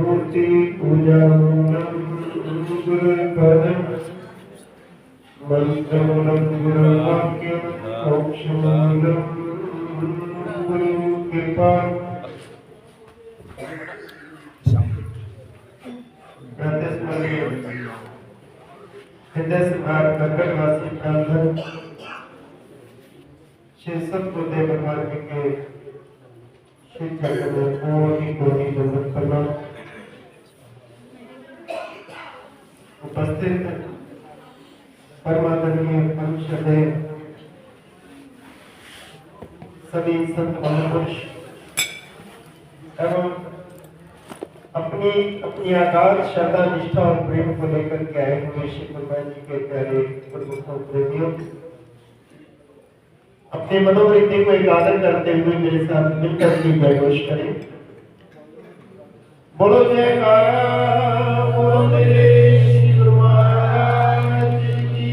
मूर्ति पूजा मंत्रमूलम गुरुवाक्यम मोक्षमूलम गुरु कृपा कटकवासी ब्राह्मण शीर्षक को देव मार्ग के शिक्षक में कोटि दंडवत प्रणाम। उपस्थित परमात्मा अंशदेव सभी संत महापुरुष एवं अपनी अपनी आगाध श्रद्धा निष्ठा और प्रेम को लेकर के आए हुए श्री भगवान जी के प्यारे गुरुमुखों प्रेमियों, अपने मनोवृत्ति को एकाग्र करते हुए मेरे साथ मिलकर की जयघोष करें। बोलो जयकारा बोलो मेरे श्री गुरु महाराज की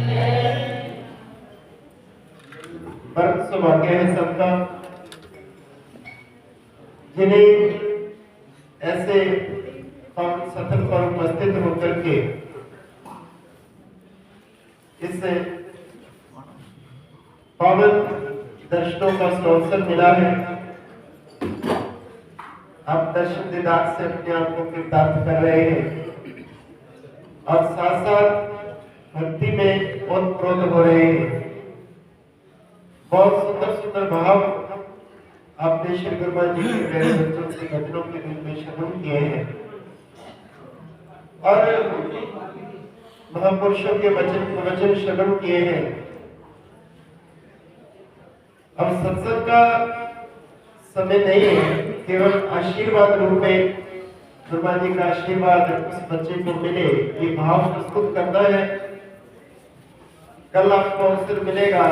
जय। परम सौभाग्य है सबका जिन्हें ऐसे सत्संग पर उपस्थित होकर के इस पावन दर्शनों का अवसर मिला है। आप दर्शन दीदार से अपने आप को कृतार्थ कर रहे हैं और साथ साथ भक्ति में ओतप्रोत हो रहे हैं। बहुत सुंदर सुंदर भाव आपने श्री गुरु जी के प्यारे बच्चों से वचनों के रूप में श्रवण किए हैं और महापुरुषों के वचन श्रवण किए हैं। अब सत्संग का समय नहीं है, केवल आशीर्वाद रूप में गुरु जी का आशीर्वाद उस बच्चे को मिले, ये भाव प्रस्तुत करना है। कल आपको अवसर मिलेगा,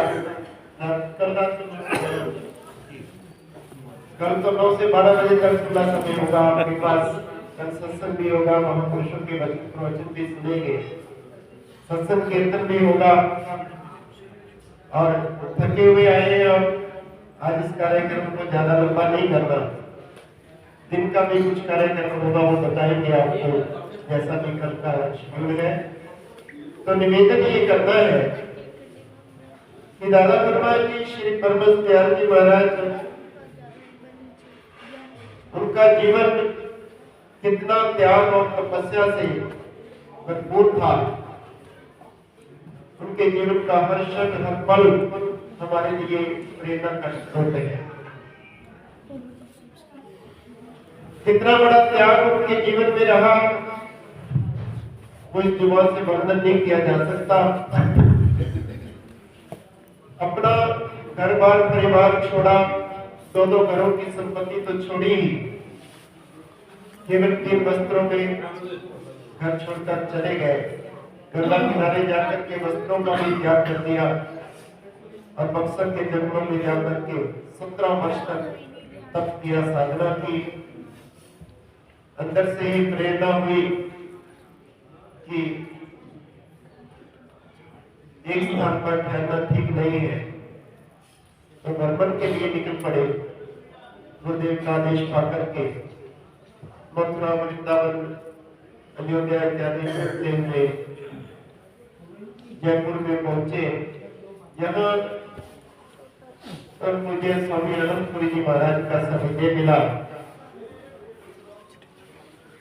कल तो 9 से 12 बजे तक खुला समय होगा आपके पास। कल सत्संग भी होगा, महापुरुषों के वचन भी सुनेंगे, सत्संग कीर्तन भी होगा और थके हुए आए हैं। और आज इस कार्यक्रम को ज्यादा लंबा नहीं करना, दिन का भी कुछ कार्यक्रम होगा वो बताएंगे आपको, जैसा भी कल का शेड्यूल है। तो निवेदन ये करना है कि दादा परमात्मा जी श्री परमहंस दयाल जी महाराज, उनका जीवन कितना त्याग और तपस्या से भरपूर था। उनके जीवन का हर क्षण हर पल हमारे लिए प्रेरणा का स्रोत है। कितना बड़ा त्याग उनके जीवन में रहा, कोई जुबान से वर्णन नहीं किया जा सकता। अपना घर बार परिवार छोड़ा, 2 घरों की संपत्ति तो छोड़ी ही, केवल 3 वस्त्रों में घर छोड़कर चले गए। गंगा किनारे जाकर के वस्त्रों का भी त्याग कर दिया और बक्सर के जंगलों में जाकर के 17 वर्ष तक तप किया, साधना की। अंदर से ही प्रेरणा हुई कि एक स्थान पर ठहरना ठीक नहीं है, तो भ्रमण के लिए निकल पड़े। गुरुदेव का आदेश पाकर के मथुरा, वृंदावन, अयोध्या इत्यादि घूमते हुए जयपुर में पहुंचे। यहाँ पर मुझे स्वामी अनंतपुरी जी महाराज का सानिध्य मिला।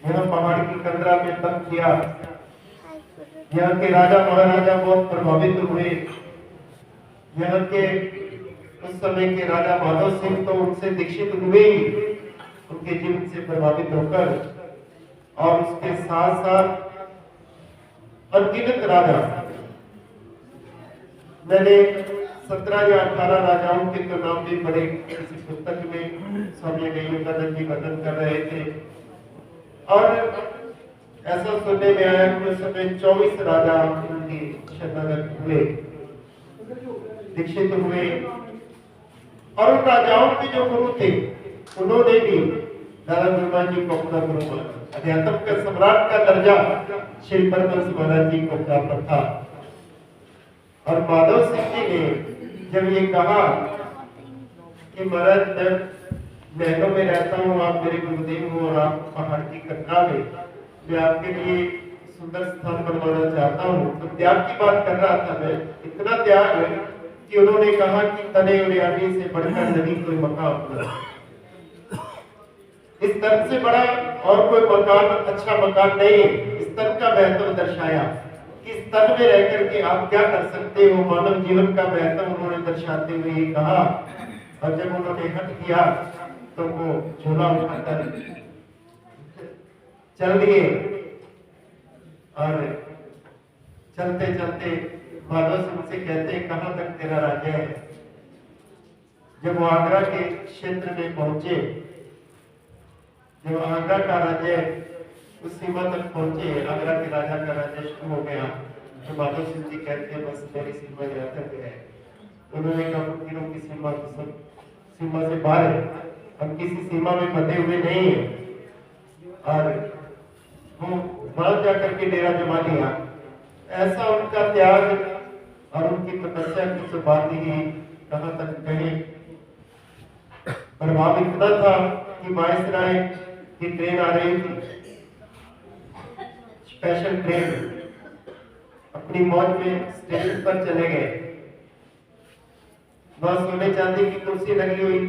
यहाँ पहाड़ की कंदरा में तप किया। यहाँ के राजा महाराजा बहुत प्रभावित हुए। यहाँ के उस समय के राजा माधव सिंह तो उनसे दीक्षित हुए ही, उनके जीवन से प्रभावित होकर, और उसके साथ साथ अनगिनत राजा, मैंने 17 या 18 राजाओं के तो नाम भी पढ़े किसी पुस्तक में। स्वामी विवेकानंद जी वर्णन कर रहे थे। और ऐसा सुनने में आया कि उस समय 24 राजा उनकी शरणागत हुए, दीक्षित हुए, और उन राजाओं के जो गुरु थे उन्होंने भी दादा गुरुनाथ जी को अपना गुरु माना। अध्यात्म के सम्राट का दर्जा श्री परमहंस महाराज जी को प्राप्त था। और माधव सिंह जी ने जब ये कहा कि महाराज मैं महलों में रहता हूँ, आप मेरे गुरुदेव हो और आप पहाड़ की कटरा में, मैं आपके लिए सुंदर स्थान बनवाना चाहता हूँ, तो त्याग की बात कर रहा था। मैं इतना त्याग है कि उन्होंने कहा कि तने उड़ियानी से बढ़कर नहीं कोई मकान अपना, इस तन से बड़ा और कोई मकान, अच्छा मकान नहीं है। इस तन का महत्व दर्शाया कि इस तन में रह करके आप क्या कर सकते हो, मानव जीवन का महत्व उन्होंने दर्शाते हुए ये कहा। और जब उन्होंने हट किया तो वो झोला उठाकर चल दिए। और चलते चलते माधव सिंह से कहते कहां तक तेरा राज्य है। जब वो आगरा के क्षेत्र में पहुंचे, जब आगरा का राज्य उस सीमा तक पहुंचे, आगरा के राजा का राज्य शुरू हो गया, तो माधव सिंह जी कहते हैं बस मेरी सीमा यहाँ तक है। उन्होंने कहा फकीरों की सीमा तो सब सीमा से बाहर है, हम किसी सीमा में बंधे हुए नहीं है। और वो वहां जाकर के डेरा जमा लिया। ऐसा उनका त्याग और उनकी तपस्या की तो बात ही कहां तक कहे। प्रभाव इतना था कि वायसराय की ट्रेन आ रही थी, स्पेशल ट्रेन, अपनी मौज में स्टेशन पर चले गए। वहां सोने चांदी की कुर्सी लगी हुई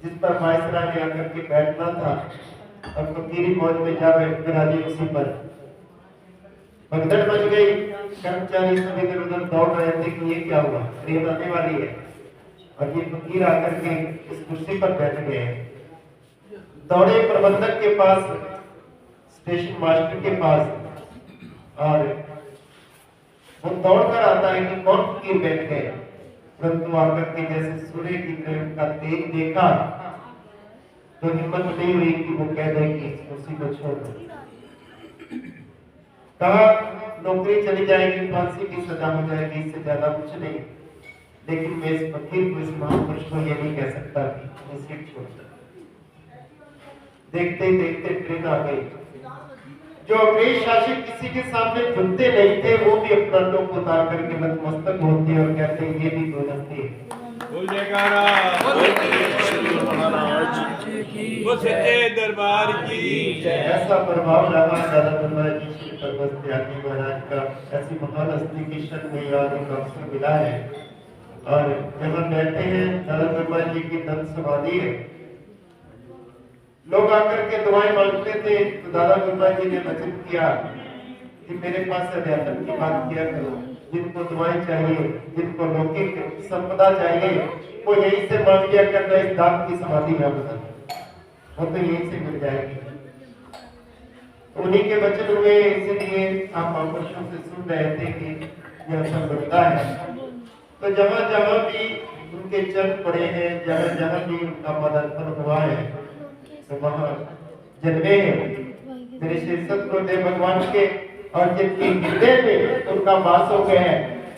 जिस पर वायसराय ने आकर के बैठना था, और फकीरी मौज में जा बैठे उसी पर। भगदड़ मच गई, कर्मचारी सब इधर उधर दौड़ रहे थे कि ये क्या हुआ, ट्रेन आने वाली है। और ये फकीर आकर के इस कुर्सी पर बैठ गए। दौड़े प्रबंधक के पास, स्टेशन मास्टर के पास, और वो दौड़ कर आता है कि कौन फकीर बैठ गए। परंतु आकर के जैसे सूर्य की किरण का तेज देखा तो हिम्मत नहीं हुई कि वो कह दे कि इस कुर्सी को छोड़ दो। कहा नौकरी चली जाएगी, फांसी की सजा हो जाएगी, इससे ज्यादा कुछ नहीं। लेकिन मैं इस फकीर को, इस महापुरुष को ये नहीं कह सकता कि मैं सीट छोड़ दूं। देखते ही देखते ट्रेन आ गई। जो अंग्रेज शासक किसी के सामने झुकते नहीं थे, वो भी अपना टोप उतार करके नतमस्तक होते और कहते ये भी दो नस्ती है। दरबार की ऐसा प्रभाव रहा दादा गुरुनाथ जी श्री परमहंस त्यागी महाराज का। ऐसी महान हस्ती की शरण में आने का अवसर मिला है। और जब बैठे हैं, दादा गुरुनाथ जी की धन समाधि है। लोग आकर के दुआएं मांगते थे तो दादा गुरुनाथ जी ने वचन किया कि मेरे पास अध्यात्म की बात किया करो। जिनको दुआएं चाहिए, जिनको लौकिक संपदा चाहिए, वो यहीं से मांग लिया करना। इस दात की समाधि ना बता, वो तो यहीं से मिल जाएगी। उन्हीं के वचन हुए, इसीलिए आप महापुरुषों से सुन रहे थे कि यह सब बनता है। तो जहां जहां भी उनके चरण पड़े हैं, जहां जहां भी उनका पदार्पण हुआ है, तो वहां जन्मे हैं मेरे श्री सतगुरुदेव भगवान के। और जिनके हृदय में उनका वास हो गया है,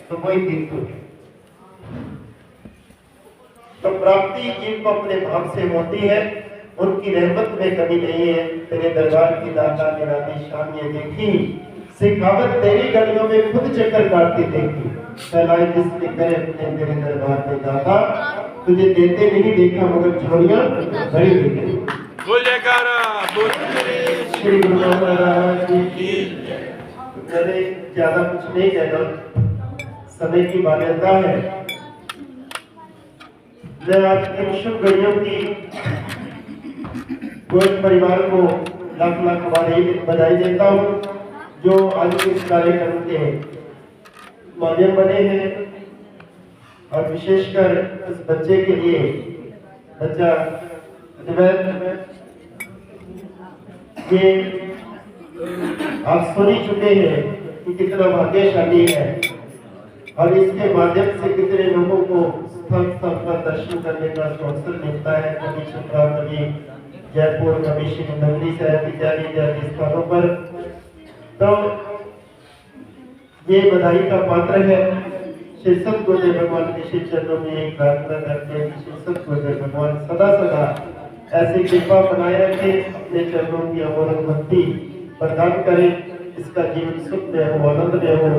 तो वही तीर्थ है। तो प्राप्ति जिनको अपने भाव से होती है, उनकी रहमत में कमी नहीं है। तेरे दरबार की दाता निराली शान ये देखी, सिखावत तेरी गलियों में खुद चक्कर काटती देखी। फैलाई जिसने करे अपने तेरे दरबार में दाता, तुझे देते नहीं देखा मगर झोलियां भरी देखी। बोल जयकारा, बोल श्री गुरु महाराज की। मैंने ज्यादा कुछ नहीं कहना, समय की मान्यता है। मैं आज इन शुभ घड़ियों की गोयल परिवार को लाख लाख बधाई देता हूँ, जो आज के इस कार्यक्रम के माध्यम बने हैं। और विशेषकर उस बच्चे के लिए, बच्चा ये आप सुन ही चुके हैं कि कितना भाग्यशाली है। और इसके माध्यम से कितने लोगों को स्थल स्थल पर दर्शन करने का अवसर मिलता है। कभी छपरा, कभी जयपुर, कभी श्री नगरी साहिब इत्यादि स्थानों पर तो ये बधाई का पात्र है। श्री सत गुरुदेव भगवान के श्री चरणों में एक प्रार्थना करते हैं कि श्री सत गुरुदेव भगवान सदा सदा ऐसी कृपा बनाए रखे, अपने चरणों की अमोलक भक्ति प्रदान करे, इसका जीवन सुख में हो, आनंद में हो।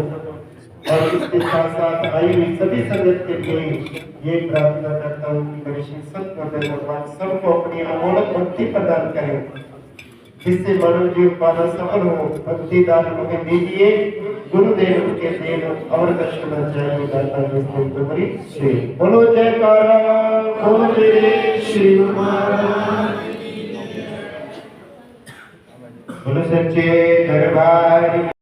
और इसके साथ साथ आई हुई सभी संगत के लिए ये प्रार्थना करता हूँ कि मेरे श्री सत गुरुदेव भगवान सबको अपनी अमोलक भक्ति प्रदान करें, जिससे मानव जीव पाना सफल हो। भक्ति दान हमें दीजिए, गुरुदेव के देव और दर्शना चाहिए दाता श्री। बोलो जयकारा, बोलो श्री महाराज, बोलो सच्चे दरबार।